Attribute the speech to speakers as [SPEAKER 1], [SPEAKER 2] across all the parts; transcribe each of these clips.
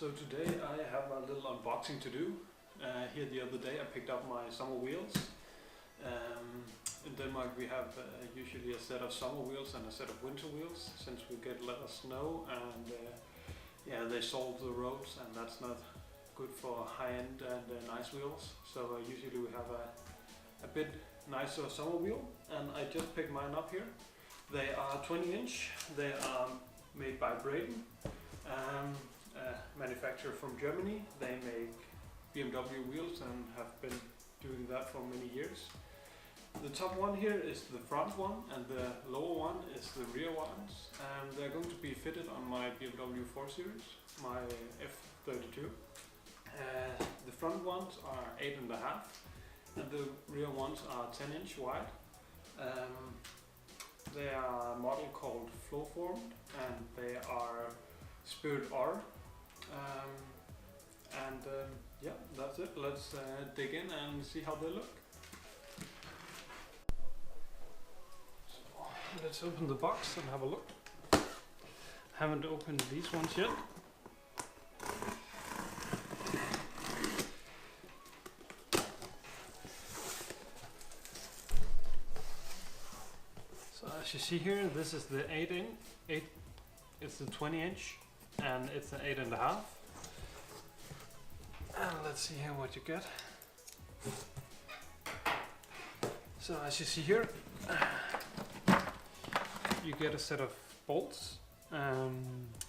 [SPEAKER 1] So today I have a little unboxing to do. Here the other day I picked up my summer wheels. In Denmark we have usually a set of summer wheels and a set of winter wheels, since we get a lot of snow and they salt the roads, and that's not good for high-end and nice wheels. So usually we have a bit nicer summer wheel, and I just picked mine up here. They are 20-inch. They are made by Breyton, manufacturer from Germany. They make BMW wheels and have been doing that for many years. The top one here is the front one, and the lower one is the rear ones, and they're going to be fitted on my BMW 4 Series, my F32. The front ones are 8.5, and the rear ones are 10-inch wide. They are a model called Flow Formed, and they are Spirit R. Yeah, that's it. Let's dig in and see how they look. So let's open the box and have a look. Haven't opened these ones yet. So as you see here, this is the 8. It's the 20-inch, and it's an 8.5. And let's see here what you get. So as you see here, you get a set of bolts,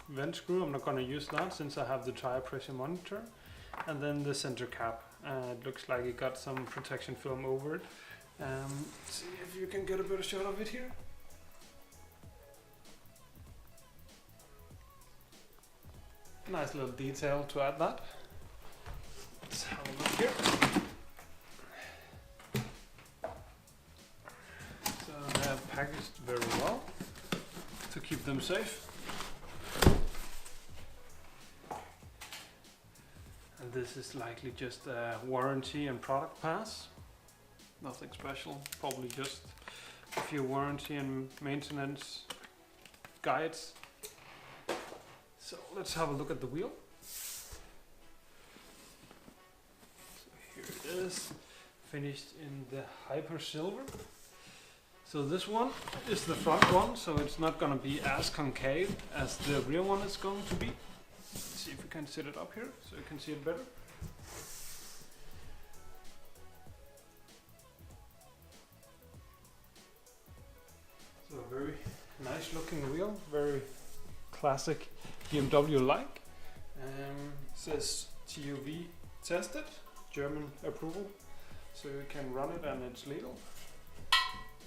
[SPEAKER 1] vent screw. I'm not going to use that since I have the tire pressure monitor, and then the center cap. It looks like it got some protection film over it. See if you can get a better shot of it here. Nice little detail to add that. Let's have a look here. So they are packaged very well to keep them safe. And this is likely just a warranty and product pass. Nothing special, probably just a few warranty and maintenance guides. So let's have a look at the wheel. Here it is, finished in the Hypersilver. So this one is the front one, so it's not going to be as concave as the rear one is going to be. Let's see if we can set it up here so you can see it better. So a very nice looking wheel, very classic BMW-like. Says TUV tested, German approval, so you can run it and it's legal.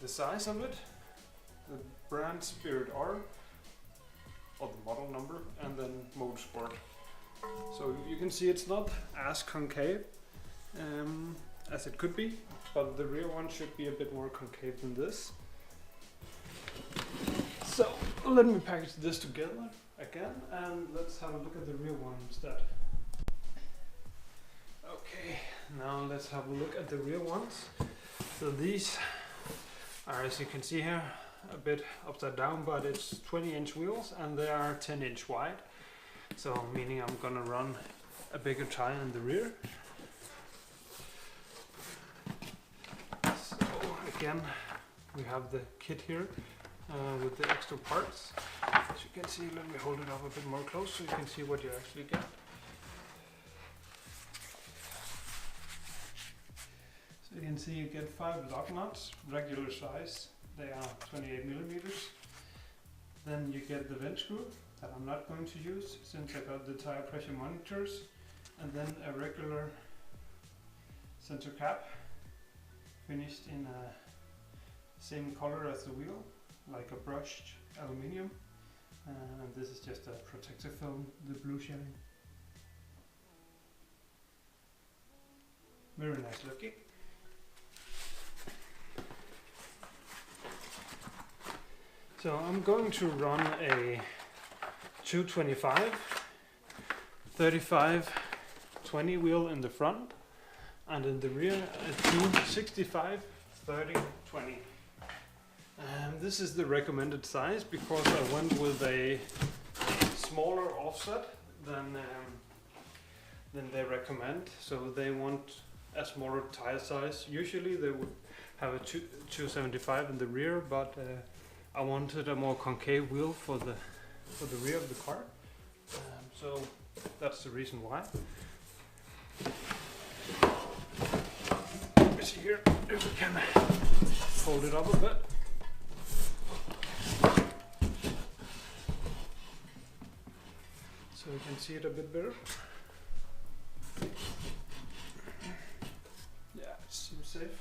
[SPEAKER 1] The size of it, the brand Spirit R, or the model number, and then Motorsport. So you can see it's not as concave as it could be, but the rear one should be a bit more concave than this. So let me package this together again, and let's have a look at the rear one instead. Okay, now let's have a look at the rear ones. So these are, as you can see here, a bit upside down, but it's 20-inch wheels and they are 10-inch wide. So meaning I'm gonna run a bigger tire in the rear. So again, we have the kit here with the extra parts. As you can see, let me hold it up a bit more close so you can see what you actually get. So you can see you get 5 lock nuts, regular size. They are 28 millimeters. Then you get the vent screw that I'm not going to use since I got the tire pressure monitors, and then a regular center cap finished in a same color as the wheel, like a brushed aluminium, and this is just a protective film, the blue shading. Very nice looking. So I'm going to run a 225, 35, 20 wheel in the front, and in the rear a 265, 30, 20. This is the recommended size because I went with a smaller offset than than they recommend. So they want a smaller tire size. Usually they would have a 275 in the rear, but I wanted a more concave wheel for the rear of the car. So that's the reason why. Let me see here if we can hold it up a bit. So you can see it a bit better. Yeah, it seems safe.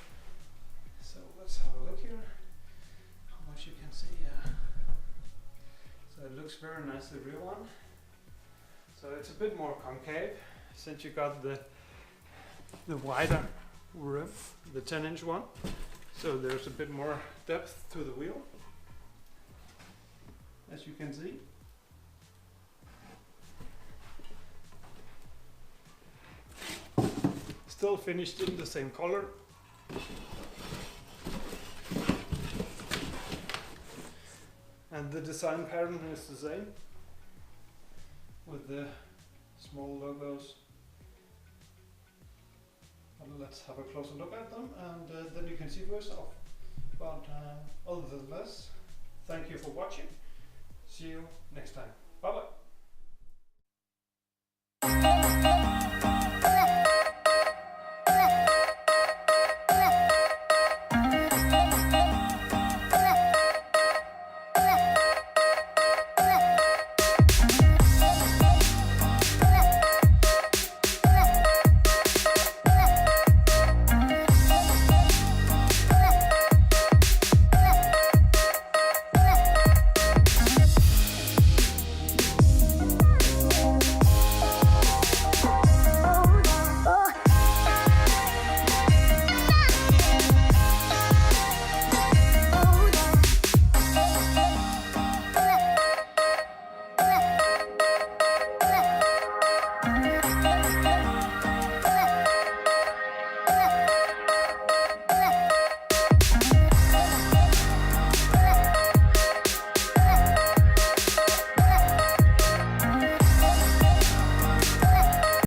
[SPEAKER 1] So let's have a look here. How much you can see. So it looks very nice, the rear one. So it's a bit more concave since you got the wider rim, the 10-inch one. So there's a bit more depth to the wheel, as you can see. Still finished in the same color. And the design pattern is the same, with the small logos. And let's have a closer look at them, and then you can see for yourself. But other than this, thank you for watching. See you next time.